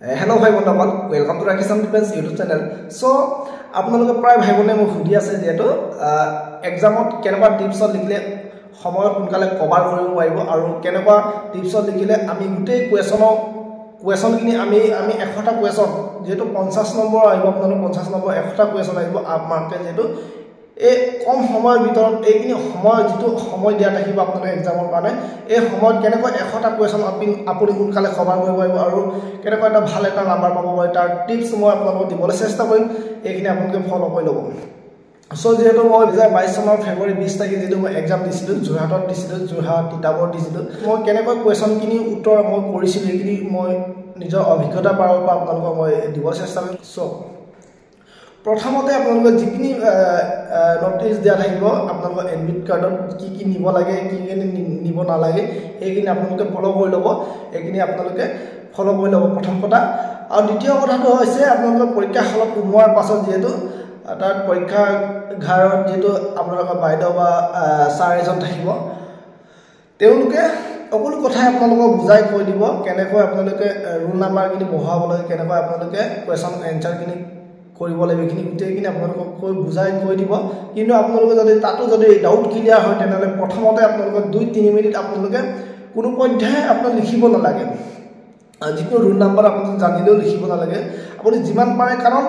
Hello ভাই বন্ধুসকল, welcome to ৰাকিছাম ডিফেন্স ইউটিউব চেনেল। সো আপোনালোকে প্ৰায় ভাই বন্ধুৱে মোক সুধি আছে যেটো এক্সামত কেনেকুৱা টিপছত লিখিলে সময়ত সোনকালে কভাৰ কৰিব পাৰিব আৰু কেনেকুৱা টিপছত লিখিলে আমি গোটেই কুৱেশ্যনখিনি আমি 100টা কুৱেশ্যন যেটো 50 নম্বৰ আহিব, আপোনালোক 50 নম্বৰ 100টা কুৱেশ্যন আহিব আপ মাৰ্কে যেটো এই কম সময়ৰ ভিতৰত এইখিনি সময় যেটো সময় দিয়া থাকিব আপোনাৰ এক্সামৰ কাৰণে এই সময়ত কেনেকৈ 100টা কুৱেশ্যন আপুনি সোনকালে কভাৰ কৰিব পাৰিব আৰু কেনেকৈ এটা ভাল এটা নাম্বাৰ পাব পাৰে তাৰ টিপছ মই আপোনালোকক দিবলৈ চেষ্টা কৰিম। এইখিনি আপোনালোকে ফলো কৰি ল'ব। সো যেহেতু মই 2022 চনৰ ফেব্ৰুৱাৰী 20 তাৰিখে যেটো মই এক্সাম দিছিলোঁ, যোৰহাটত দিছিলোঁ, যোৰহাট তিতাবৰ দিছিলোঁ, মই কেনেকৈ কুৱেশ্যনখিনি উত্তৰ মই কৰিছিলোঁ এইখিনি মই নিজৰ অভিজ্ঞতা পৰা আপোনালোকক মই দিবলৈ চেষ্টা কৰিম। সো প্ৰথমতে আপোনালোকে যিখিনি নোটিছ দিয়া থাকিব আপোনালোকৰ এডমিট কাৰ্ডত কি নিব লাগে কি নিব নালাগে এইখিনি আপোনালোকে ফলো কৰি ল'ব। এইখিনি আপোনালোকে ফলো কৰি ল'ব প্ৰথম কথা। আৰু দ্বিতীয় কথাটো হৈছে আপোনালোকে পৰীক্ষা হলত সোমোৱাৰ পাছত যেহেতু তাত পৰীক্ষাগাৰত যেহেতু আপোনালোকৰ বাইদেউ বা ছাৰ এজন থাকিব, তেওঁলোকে সকলো কথাই আপোনালোকক বুজাই কৈ দিব কেনেকৈ আপোনালোকে ৰোল নাম্বাৰখিনি বঢ়াব লাগে, কেনেকৈ আপোনালোকে কুৱেশ্যন এনচাৰখিনি কৰিব লাগিব, এইখিনি গোটেইখিনি আপোনালোকক বুজাই কৈ দিব। কিন্তু আপোনালোকে যদি তাতো যদি ডাউট ক্লিয়াৰ হয় তেনেহ'লে প্ৰথমতে আপোনালোকে 2-3 মিনিট আপোনালোকে কোনো পৰ্যায়ে আপোনাক লিখিব নালাগে, যিটো ৰোল নাম্বাৰ আপুনি জানিলেও লিখিব নালাগে, আপুনি যিমান পাৰে। কাৰণ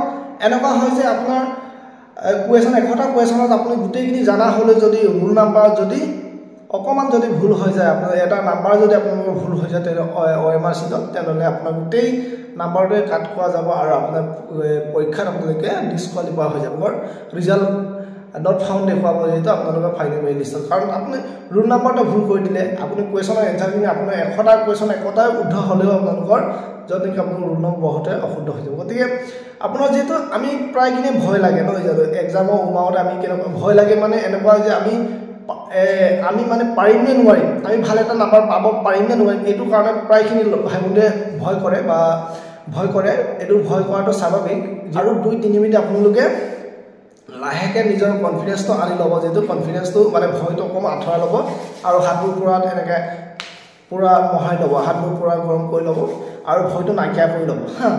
এনেকুৱা হয় যে আপোনাৰ কুৱেশ্যন 100টা কুৱেশ্যনত আপুনি গোটেইখিনি জানা হ'লে যদি ৰোল নাম্বাৰ যদি অকণমান যদি ভুল হৈ যায়, আপোনাৰ এটা নাম্বাৰ যদি আপোনালোকৰ ভুল হৈ যায় OMR চিটত তেনেহ'লে আপোনাৰ গোটেই নাম্বাৰটোৱে কাট খোৱা যাব আৰু আপোনাৰ পৰীক্ষাত আপোনালোকে ডিছকুৱালিফাই হৈ যাব, ৰিজাল্ট নট ফাউণ্ড দেখুৱাব যিহেতু আপোনালোকৰ ফাইনেল মেৰিট লিষ্টত। কাৰণ আপুনি ৰোল নাম্বাৰটো ভুল কৰি দিলে আপুনি কুৱেশ্যনৰ এনচাৰখিনি আপোনাৰ 100টা কুৱেশ্যন 100টাই শুদ্ধ হ'লেও আপোনালোকৰ য'ত নেকি আপোনাৰ ৰোল নম্বৰ বহুতে অশুদ্ধ হৈ যাব। গতিকে আপোনাৰ যিহেতু আমি প্ৰায়খিনি ভয় লাগে নহয় জানো, এক্সামৰ সোমাওঁতে আমি কেনেকুৱা ভয় লাগে মানে এনেকুৱা যে আমি মানে পাৰিম নে নোৱাৰিম, আমি ভাল এটা নাম্বাৰ পাব পাৰিম নে নোৱাৰিম, এইটো কাৰণে প্ৰায়খিনি ভাই বন্ধুৱে ভয় কৰে। এইটো ভয় কৰাটো স্বাভাৱিক। আৰু 2-3 মিনিট আপোনালোকে লাহেকৈ নিজৰ কনফিডেন্সটো আনি ল'ব, যিহেতু কনফিডেন্সটো মানে ভয়টো অকণমান আঁতৰাই ল'ব আৰু হাতবোৰ পূৰা এনেকৈ পূৰা মহাই ল'ব, হাতবোৰ পূৰা গৰম কৰি ল'ব আৰু ভয়টো নাইকিয়া কৰি ল'ব হা।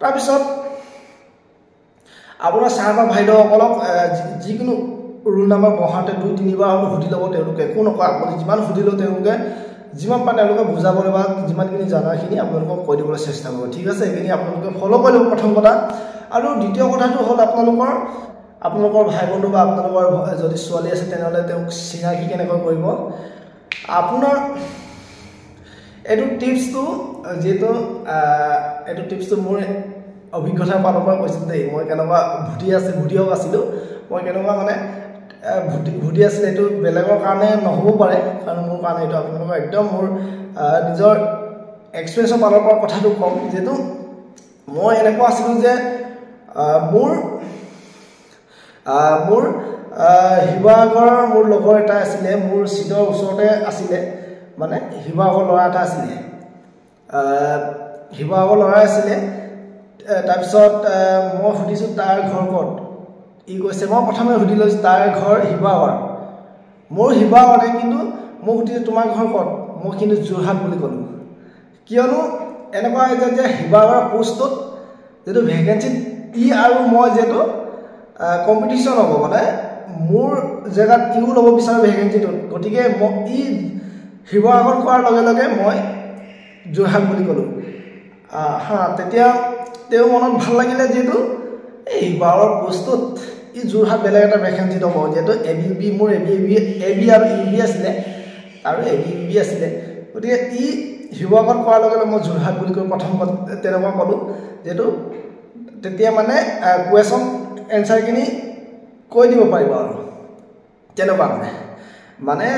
তাৰপিছত আপোনাৰ ছাৰ বা বাইদেউসকলক যিকোনো ৰোল নাম্বাৰ বঢ়াওঁতে 2-3 বাৰ সুধি ল'ব, তেওঁলোকে একো নকয়। আপুনি যিমান সুধিলেও তেওঁলোকে যিমান পাৰে তেওঁলোকে বুজাবলৈ বা যিমানখিনি জানাখিনি আপোনালোকক কৈ দিবলৈ চেষ্টা কৰিব, ঠিক আছে। এইখিনি আপোনালোকে ফ'ল' কৰি ল'ব প্ৰথম কথা। আৰু দ্বিতীয় কথাটো হ'ল আপোনালোকৰ ভাই বন্ধু বা আপোনালোকৰ যদি ছোৱালী আছে তেনেহ'লে তেওঁক চিনাকি কেনেকৈ কৰিব। আপোনাৰ এইটো টিপছটো যিহেতু এইটো টিপছটো মোৰ অভিজ্ঞতাৰ ফালৰ পৰা কৈছোঁ দেই। মই কেনেকুৱা ভুটিয়াও আছিলোঁ, মই কেনেকুৱা মানে ভুটি আছিলে, এইটো বেলেগৰ কাৰণে নহ'ব পাৰে, কাৰণ মোৰ কাৰণে এইটো আপোনালোকৰ একদম মোৰ নিজৰ এক্সপিৰিয়েঞ্চৰ ফালৰ পৰা কথাটো ক'ম। যিহেতু মই এনেকুৱা আছিলোঁ যে মোৰ শিৱসাগৰৰ মোৰ লগৰ এটা আছিলে, মোৰ চিটৰ ওচৰতে আছিলে, মানে শিৱসাগৰ ল'ৰা এটা আছিলে, তাৰপিছত মই সুধিছোঁ তাৰ ঘৰ ক'ত, ই কৈছে, মই প্ৰথমে সুধি লৈছোঁ তাৰ ঘৰ শিৱসাগৰ, মোৰ শিৱসাগৰতে, কিন্তু মোক সুধিছে তোমাৰ ঘৰ ক'ত, মই কিন্তু যোৰহাট বুলি ক'লোঁ। কিয়নো এনেকুৱা হৈছে যে শিৱসাগৰৰ পোষ্টটোত যিটো ভেকেঞ্চিত ই আৰু মই যিহেতু কম্পিটিশ্যন হ'ব, মানে মোৰ জেগাত ইও ল'ব বিচাৰোঁ ভেকেঞ্চিটোত, গতিকে ই শিৱসাগৰ কোৱাৰ লগে লগে মই যোৰহাট বুলি ক'লোঁ হা। তেতিয়া তেওঁ মনত ভাল লাগিলে, যিহেতু এই শিৱসাগৰৰ পোষ্টটোত ই যোৰহাট বেলেগ এটা ভেকেঞ্চিত হ'ব, যিহেতু মোৰ এ বি আৰু ইউ বি আছিলে আৰু ABB আছিলে, গতিকে ই শিৱসাগৰত কোৱাৰ লগে লগে মই যোৰহাট বুলি কৈ প্ৰথম তেনেকুৱা ক'লোঁ, যিহেতু তেতিয়া মানে কুৱেশ্যন এনচাৰখিনি কৈ দিব পাৰিব আৰু তেনেকুৱা মানে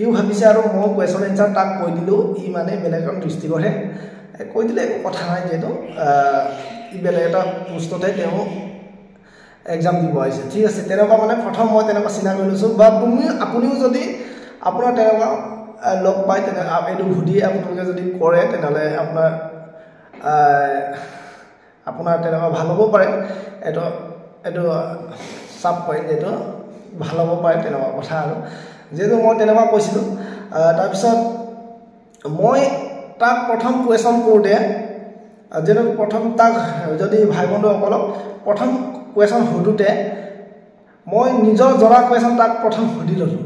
ইও ভাবিছে আৰু মই কুৱেশ্যন এনচাৰ তাক কৈ দিলোঁ, ই মানে বেলেগ এখন ডিষ্ট্ৰিক্টৰহে কৈ দিলে একো কথা নাই, যিহেতু ই বেলেগ এটা পোষ্টতে তেওঁ এক্সাম দিব আহিছে, ঠিক আছে। তেনেকুৱা মানে প্ৰথম মই তেনেকুৱা চিনাকি কৰি লৈছোঁ। বা আপুনিও যদি আপোনাৰ তেনেকুৱা লগ পায় তেনেহ'লে এইটো সুধি আপোনালোকে যদি কৰে তেনেহ'লে আপোনাৰ তেনেকুৱা ভাল হ'ব পাৰে, এইটো চাব পইণ্ট, এইটো ভাল হ'ব পাৰে তেনেকুৱা কথা। আৰু যিহেতু মই তেনেকুৱা কৈছিলোঁ, তাৰপিছত মই তাক প্ৰথম কুৱেশ্যন কৰোঁতে যেনে প্ৰথম তাক যদি ভাই বন্ধুসকলক প্ৰথম কুৱেশ্যন সুধোতে মই নিজৰ জনা কুৱেশ্যন তাক প্ৰথম সুধি ল'লোঁ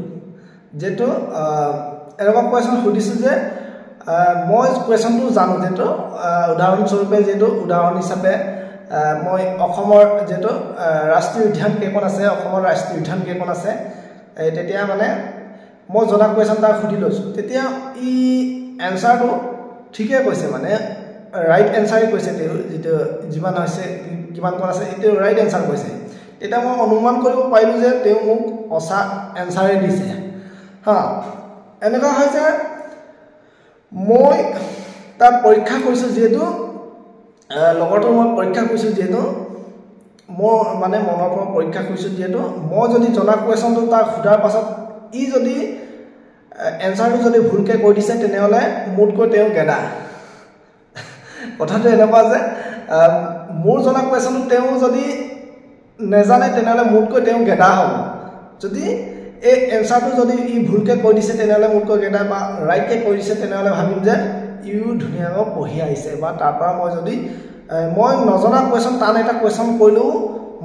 যেটো এনেকুৱা কুৱেশ্যন সুধিছোঁ যে মই কুৱেশ্যনটো জানো যেটো উদাহৰণস্বৰূপে যেটো উদাহৰণ হিচাপে মই অসমৰ যেটো ৰাষ্ট্ৰীয় উদ্যান কেইখন আছে অসমৰ ৰাষ্ট্ৰীয় উদ্যান কেইখন আছে তেতিয়া মানে মই জনা কুৱেশ্যন তাক সুধি লৈছোঁ তেতিয়া ই এনসাৰটো ঠিকে কৈছে মানে ৰাইট এনসাৰ কৈছে তেওঁ যেটো যিমান হৈছে কিমানখন আছে এটো ৰাইট এনসাৰ কৈছে তেতিয়া মই অনুমান কৰিব পাৰিলোঁ যে তেওঁ মোক অসা এনসাৰে দিছে হা এনেকুৱা হয় যে মই তাৰ পৰীক্ষা কৰিছোঁ যেহেতু লগৰটো মই পৰীক্ষা কৰিছোঁ যেহেতু মই মানে মনৰ পৰা পৰীক্ষা কৰিছোঁ যেহেতু মই যদি জনা কুৱেশ্যনটো তাক সোধাৰ পাছত ই যদি এনসাৰটো যদি ভুলকৈ কৈ দিছে তেনেহ'লে মোতকৈ তেওঁ গেদা কথাটো এনেকুৱা যে মোৰ জনা কুৱেশ্যনটো তেওঁ যদি নেজানে তেনেহ'লে মোতকৈ তেওঁ গেদা হ'ব যদি এই এনসাৰটো যদি ই ভুলকৈ কৈ দিছে তেনেহ'লে মোতকৈ গেদা বা ৰাইটকৈ কৈ দিছে তেনেহ'লে ভাবিম যে ইও ধুনীয়াকৈ পঢ়ি আহিছে বা তাৰ পৰা মই যদি মই নজনা কুৱেশ্যন টান এটা কুৱেশ্যন কৰিলেও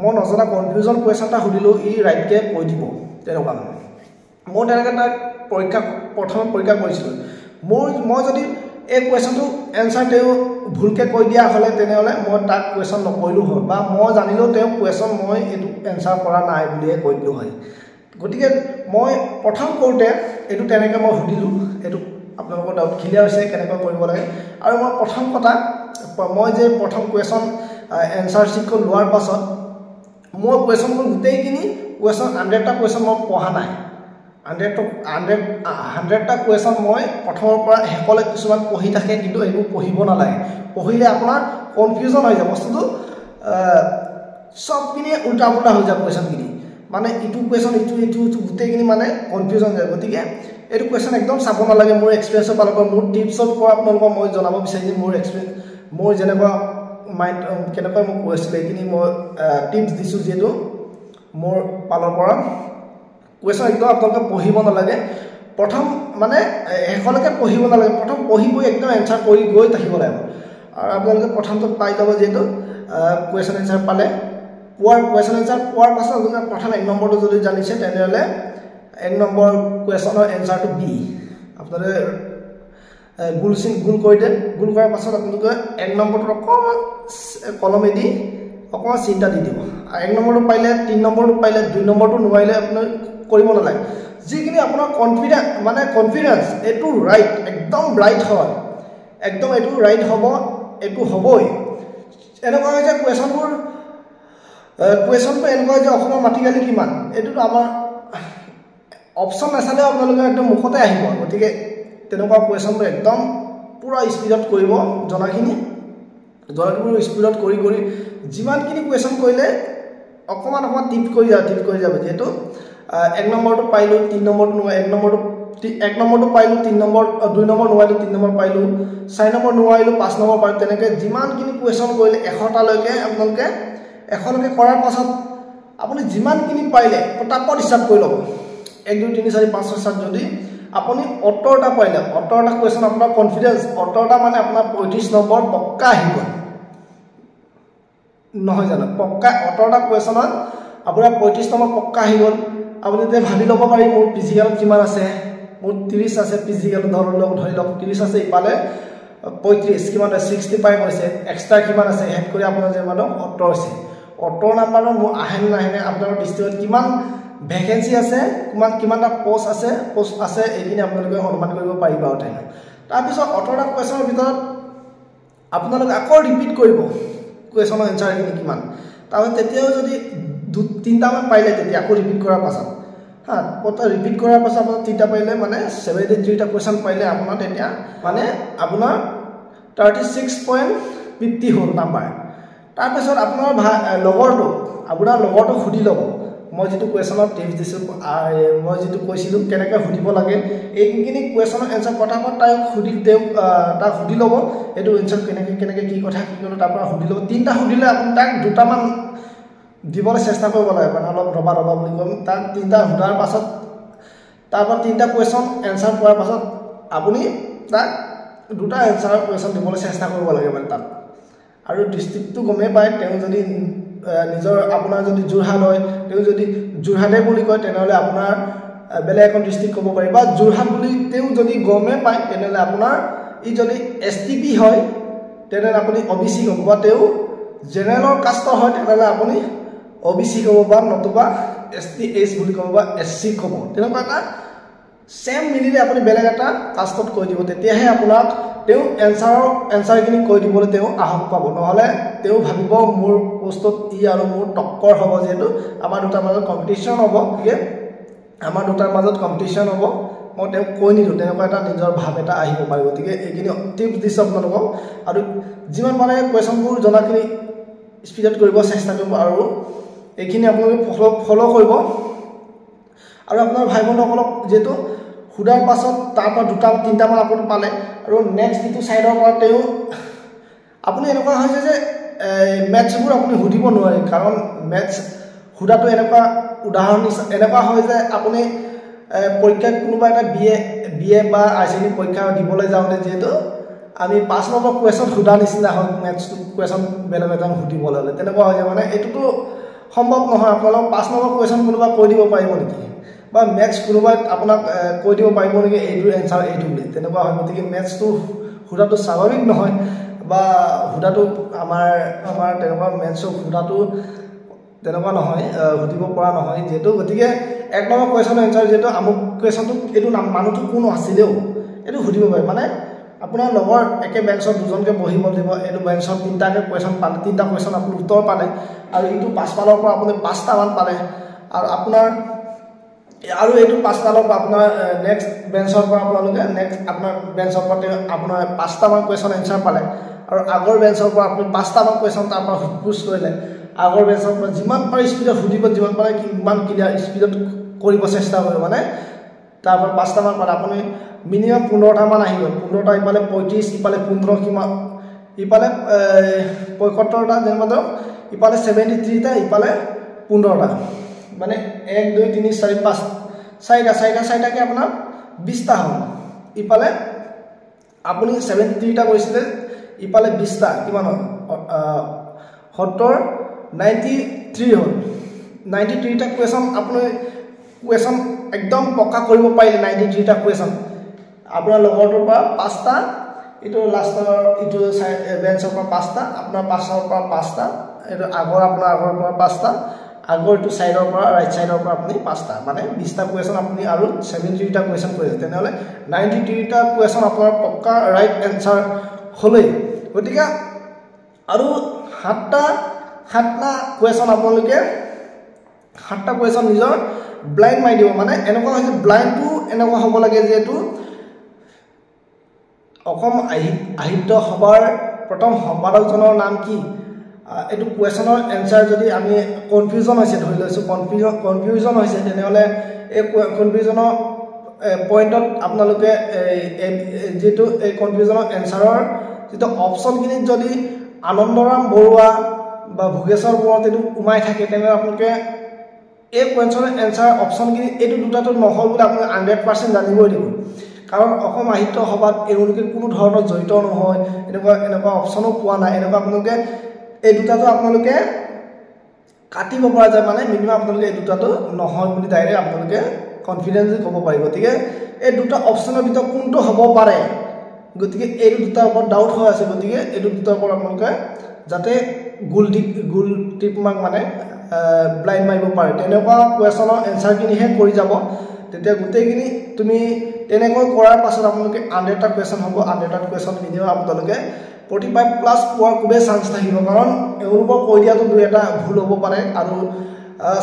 মই নজনা কনফিউজন কুৱেশ্যন এটা সুধিলেও ই ৰাইটকৈ কৈ দিব তেনেকুৱা মানে মই তেনেকৈ তাক প্ৰথমে পৰীক্ষা কৰিছিলোঁ মই যদি এই কুৱেশ্যনটো এনসাৰ তেওঁ ভুলকৈ কৈ দিয়া হ'লে তেনেহ'লে মই তাক কুৱেশ্যন নকৰিলোঁ হয় বা মই জানিলেও তেওঁ কুৱেশ্যন মই এইটো এনসাৰ কৰা নাই বুলিয়ে কৈ দিলোঁ হয় গতিকে মই প্ৰথম কৰোঁতে এইটো তেনেকৈ মই সুধিলোঁ এইটো আপোনালোকৰ ডাউট ক্লিয়াৰ হৈছে কেনেকৈ কৰিব লাগে আৰু মই প্ৰথম কথা মই যে প্ৰথম কুৱেশ্যন এনসাৰ শ্বীটখন লোৱাৰ পাছত মই কুৱেশ্যনখন গোটেইখিনি কুৱেশ্যন 100টা কুৱেশ্যন মই পঢ়া নাই 100টা কুৱেশ্যন মই প্ৰথমৰ পৰা শেষলৈ কিছুমান পঢ়ি থাকে কিন্তু এইবোৰ পঢ়িব নালাগে পঢ়িলে আপোনাৰ কনফিউজন হৈ যায় বস্তুটো সবখিনি উল্টা পুল্টা হৈ যায় কুৱেশ্যনখিনি মানে ইটো কুৱেশ্যন ইটো গোটেইখিনি মানে কনফিউজন যায় গতিকে এইটো কুৱেশ্যন একদম চাব নালাগে মোৰ এক্সপিৰিয়েঞ্চৰ ফালৰ পৰা মোৰ টিপছৰ পৰা আপোনালোকক মই জনাব বিচাৰিছোঁ মোৰ এক্সপিৰিয়েঞ্চ মোৰ যেনেকুৱা মাইণ্ড কেনেকৈ মোক কৈছিলে এইখিনি মই টিপছ দিছোঁ যিহেতু মোৰ ফালৰ পৰা কুৱেশ্যন একদম আপোনালোকে পঢ়িব নালাগে প্ৰথম মানে শেষলৈকে পঢ়িব নালাগে প্ৰথম পঢ়ি একদম এনসাৰ কৰি গৈ থাকিব লাগিব আৰু আপোনালোকে প্ৰথমটো পাই যাব যিহেতু কুৱেশ্যন এনসাৰ পালে কুৱেশ্যন এনসাৰ পোৱাৰ পাছত আপোনাৰ প্ৰথম 1 নম্বৰটো যদি জানিছে তেনেহ'লে 1 নম্বৰ কুৱেশ্যনৰ এনসাৰটো বি আপোনালোকে গোল কৰি দিয়ে গোল কৰাৰ পাছত আপোনালোকে 1 নম্বৰটো অকণমান কলমেদি অকণমান চিন্তা দি দিব 1 নম্বৰটো পাৰিলে 3 নম্বৰটো পাৰিলে 2 নম্বৰটো নোৱাৰিলে আপোনাৰ কৰিব নালাগে যিখিনি আপোনাৰ কনফিডেন্স এইটো ৰাইট একদম ৰাইট হয় একদম এইটো ৰাইট হ'ব এইটো হ'বই এনেকুৱা হয় যে কুৱেশ্যনটো এনেকুৱা যে অসমৰ মাটিকালি কিমান এইটোতো আমাৰ অপশ্যন নাচালেও আপোনালোকে একদম মুখতে আহিব গতিকে তেনেকুৱা কুৱেশ্যনটো একদম পুৰা স্পীডত কৰিব জনাখিনি স্পীডত কৰি যিমানখিনি কুৱেশ্যন কৰিলে অকণমান টিপ কৰি যাব যিহেতু 1 নম্বৰটো পাৰিলোঁ 3 নম্বৰটো নোৱাৰিলোঁ 1 নম্বৰটো পাৰিলোঁ 3 নম্বৰ 2 নম্বৰ নোৱাৰিলোঁ 3 নম্বৰ পাৰিলোঁ 4 নম্বৰ নোৱাৰিলোঁ 5 নম্বৰ পাৰিলোঁ তেনেকৈ যিমানখিনি কুৱেশ্যন কৰিলে 100টালৈকে আপোনালোকে 100লৈকে কৰাৰ পাছত আপুনি যিমানখিনি পাৰিলে পটাপট হিচাপ কৰি ল'ব 1 2 3 4 5 6 7 যদি আপুনি 18টা পাৰিলে 18টা কুৱেশ্যন আপোনাৰ কনফিডেন্স 18টা মানে আপোনাৰ 35 নম্বৰ পক্কা আহিব নহয় জানো পক্কা 18টা কুৱেশ্যনত আপোনাৰ 35 নম্বৰ পক্কা আহি গ'ল আপুনি তেতিয়া ভাবি ল'ব পাৰি মোৰ ফিজিকেলত কিমান আছে মোৰ 30 আছে ফিজিকেলত ধৰি লওক 30 আছে ইফালে 35 কিমান 65 হৈছে এক্সট্ৰা কিমান আছে হেড কৰি আপোনাৰ যে মানে 18 হৈছে 18 নম্বৰৰ মোৰ আহেন নাহেনে আপোনাৰ ডিষ্ট্ৰিক্টত কিমান ভ্যাকেন্সি আছে কিমানটা পোষ্ট আছে এইখিনি আপোনালোকে অনুমান কৰিব পাৰিব আৰু তাৰ পিছত 18টা কুৱেশ্যনৰ ভিতৰত আপোনালোকে আকৌ ৰিপিট কৰিব কুৱেশ্যনৰ এনসাৰ এইখিনি কিমান তাৰপিছত তেতিয়াও যদি 2-3টা মান পাৰিলে তেতিয়া আকৌ ৰিপিট কৰাৰ পাছত হা ৰিপিট কৰাৰ পাছত আপোনাৰ 3টা পাৰিলে মানে 73টা কুৱেশ্যন পাৰিলে আপোনাৰ তেতিয়া মানে আপোনাৰ 36.50 হ'ল নাম্বাৰ তাৰপিছত আপোনাৰ লগৰটো সুধি ল'ব মই যেটো কুৱেশ্যনৰ টিপছ দিছোঁ মই যেটো কৈছিলোঁ কেনেকৈ সুধিব লাগে এইখিনি কুৱেশ্যনৰ এনসাৰ পটাপট তাক সুধি ল'ব এইটো এনসাৰ কেনেকৈ কি কথা কি ক'লো তাৰ পৰা সুধি ল'ব 3টা সুধিলে আপুনি তাক 2টামান দিবলৈ চেষ্টা কৰিব লাগে মানে অলপ ৰবা বুলি ক'ম তাক 3টা সোধাৰ পাছত তাৰপৰা 3টা কুৱেশ্যন এনসাৰ পোৱাৰ পাছত আপুনি তাক 2টা এনসাৰ কুৱেশ্যন দিবলৈ চেষ্টা কৰিব লাগে মানে তাত আৰু ডিষ্ট্ৰিক্টটো গমেই পায় তেওঁ যদি নিজৰ আপোনাৰ যদি যোৰহাট হয় তেওঁ যদি যোৰহাটে বুলি কয় তেনেহ'লে আপোনাৰ বেলেগ এখন ডিষ্ট্ৰিক্ট ক'ব পাৰি বা যোৰহাট বুলি তেওঁ যদি গমেই পায় তেনেহ'লে আপোনাৰ ই যদি STP হয় তেনেহ'লে আপুনি OBC ক'ব বা তেওঁ জেনেৰেলৰ কাষ্টৰ হয় তেনেহ'লে আপুনি OBC ক'ব বা নতুবা STH বুলি ক'ব বা SC ক'ব তেনেকুৱা এটা সেম মিলিলে আপুনি বেলেগ এটা কাষ্টত কৈ দিব তেতিয়াহে আপোনাক তেওঁ এনসাৰখিনি কৈ দিবলৈ তেওঁ আহক পাব নহ'লে তেওঁ ভাবিব মোৰ পোষ্টত ই আৰু মোৰ টক্কৰ হ'ব যেটো আমাৰ দুটাৰ মাজত কম্পিটিশন হ'ব ঠিক আমাৰ দুটাৰ মাজত কম্পিটিশন হ'ব মই তেওঁ কৈ নিদো তেনেকুৱা এটা নিজৰ ভাব এটা আহিব পাৰিব ঠিক এইখিনি টিপছ দিছ আপোনালোকক আৰু যিমান মানে কোৱেশ্যনবোৰ জনাখিনি স্পিডত কৰিব চেষ্টা কৰিব আৰু এইখিনি আপোনালোকে ফলো কৰিব আৰু আপোনাৰ ভাই বন্ধুসকলক যেটো হুডাৰ পাছত তাৰ পৰা দুটা তিনটা মান আপুনি পালে আৰু নেক্সট ইটো সাইডৰ পৰা তেও আপুনি এনেকুৱা হৈছে যে ম্যাথছবোৰ আপুনি হুডিব নোৱাৰে কাৰণ ম্যাথছ হুডাটো এনেকুৱা উদাহৰণ এনেকুৱা হয় যে আপুনি পৰীক্ষাত কোনোবা এটা বিএ বা আইসিটি পৰীক্ষা দিবলৈ যাওঁতে যেটো আমি 5 নম্বৰ কোৱেশ্যন হুডা নিচিনা হয় ম্যাথছ কোৱেশ্যন বেলেগ এটা হুডিবলৈ হ'লে তেনেকুৱা হয় মানে এটোটো সম্ভৱ নহয় আপোনালোক 5 নম্বৰ কোৱেশ্যন কোনোবা কৈ দিব পাৰিব নেকি বা ম্যাথছ কোনোবা আপোনাক কৈ দিব পাৰিব নেকি এইটো এনসাৰ এইটো বুলি তেনেকুৱা হয় গতিকে ম্যাথছটো হুডাটো স্বাভাৱিক নহয় বা হুডাটো আমাৰ তেনেকুৱা ম্যাথছৰ হুডাটো তেনেকুৱা নহয় হুডিব পৰা নহয় যেটো গতিকে এক নম্বৰ কোৱেশ্যন এনসাৰ যেটো আমুক কোৱেশ্যনটো এটো মানুহটো কোন আছিলেও এটো হুডিব পাৰে মানে আপোনাৰ লগৰ একে বেঞ্চত দুজনকে বহিব দিব এটো বেঞ্চত তিনটাকে কোৱেশ্যন পালে তিনটা কোৱেশ্যন আপুনি উত্তৰ পালে আৰু ইটো পাঁচফালৰ পৰা আপুনি 5টা মান পালে আৰু আপোনাৰ আৰু এটো পাঁচফালৰ পৰা আপোনাৰ নেক্সট বেঞ্চৰ পৰা আপোনালোকে নেক্সট আপোনাৰ বেঞ্চৰ পৰা আপোনাৰ 5টা মান কোৱেশ্যন এনসাৰ পালে আৰু আগৰ বেঞ্চৰ পৰা আপুনি 5টা মান কোৱেশ্যন তাৰ পৰা পুছ কৰিলে আগৰ বেঞ্চৰ পৰা যিমান পাৰে স্পিডত হুডিব যিমান পাৰে কিমান ক্লিয়াৰ স্পিডত কৰিব চেষ্টা কৰিব মানে তাৰ পৰা 5টা মান পালে আপুনি মিনিমাম 15টা মান আহিব 15টা ইপালে 35 ইপালে 15 কিমান ইপালে 75টা যেনমতে ইপালে 73টা ইপালে 15টা মানে 1 2 3 4 5 4টা কে আপোনাৰ 20টা হ'ল ইপালে আপুনি 73টা কৈছিলে ইপালে 20টা কিমান হ'ল 70 93 হ'ল 93টা কোৱেশ্যন আপুনি কোৱেশ্যন একদম পক্কা কৰিব পাৰিলে 93টা কোৱেশ্যন আপোনাৰ লগৰটোৰ পৰা 5টা ইটো লাষ্টৰ ইটো বেঞ্চৰ পৰা 5টা আপোনাৰ পাছৰ পৰা 5টা এটো আগৰ পৰা 5টা আগৰ ইটো সাইডৰ পৰা ৰাইট সাইডৰ পৰা আপুনি 5টা মানে 20টা কোৱেশ্যন আপুনি আৰু 73টা কোৱেশ্যন কৰিছে তেনেহলে 93টা কোৱেশ্যন আপোনাৰ পক্কা ৰাইট এনসাৰ হলে গতিকে আৰু 7টা কোৱেশ্যন আপোনালোকে 7টা কোৱেশ্যন নিজৰ ব্লাইন্ড মাৰি দিব মানে এনেকুৱা হৈছে ব্লাইন্ডটো এনেকুৱা হ'ব লাগে যেটো অসম সাহিত্য সভাৰ প্ৰথম সম্পাদকজনৰ নাম কি এটো কোৱেশ্যনৰ এনসাৰ যদি আমি কনফিউজন হৈছে ধৰি লৈছো কনফিউজন হৈছে তেনেহলে এই কনফিউজনৰ পইণ্টত আপোনালোকে যেটো এই কনফিউজনৰ এনসাৰৰ যেটো অপচনখিনি যদি আনন্দৰাম বৰুৱা বা ভোগেশ্বৰ বৰুৱা তেটো উমাই থাকে তেনে আপোনালোকে এই কোৱেশ্যনৰ এনসাৰ অপচনখিনি এটো দুটাটো নহল বুলি আপুনি 100% জানিবই দিব কাৰণ অসম সাহিত্য সভাত এওঁলোকে কোনো ধৰণৰ জড়িত নহয় এনেকুৱা অপচনো পোৱা নাই এনেকুৱা আপোনালোকে এই দুটাটো আপোনালোকে কাটিব পৰা যায় মানে মিনিমাম আপোনালোকে এই দুটাটো নহয় বুলি ডাইৰেক্ট আপোনালোকে কনফিডেন্সলি ক'ব পাৰিব গতিকে এই দুটা অপচনৰ ভিতৰত কোনটো হ'ব পাৰে গতিকে এই দুটাৰ ওপৰত ডাউট হৈ আছে গতিকে এই দুটাৰ ওপৰত আপোনালোকে যাতে গোল টিপ মাৰ্ক মানে ব্লাইন্ড মাৰিব পাৰে তেনেকুৱা কোৱেশ্যনৰ এনসাৰখিনিহে কৰি যাব তেতিয়া গোটেইখিনি তুমি তেনেকৈ কৰাৰ পাছত আপোনালোকে 100টা কোৱেশ্যন হ'ব 100টা কোৱেশ্যন মিনিমাম আপোনালোকে 45 প্লাস পোৱাৰ খুবেই চান্স থাকিব কাৰণ এওঁলোকৰ কৈ দিয়াটো দুই এটা ভুল হ'ব পাৰে আৰু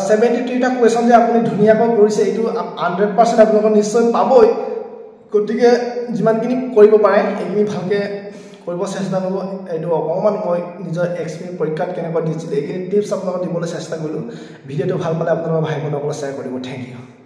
73টা কোৱেশ্যন যে আপুনি ধুনীয়াকৈ কৰিছে এইটো 100% আপোনালোকে নিশ্চয় পাবই গতিকে যিমানখিনি কৰিব পাৰে এইখিনি ভালকে কৰিব চেষ্টা কৰিব এইটো অকমান মই নিজৰ এক্সপেৰিয়েন্স পৰীক্ষাত কেনেকৈ দিছিল এইখিনি টিপছ আপোনালোকক দিবলৈ চেষ্টা কৰিলো ভিডিওটো ভাল পালে আপোনালোকৰ ভাই বন্ধুসকলক শ্বেয়াৰ কৰিব থ্যাংক ইউ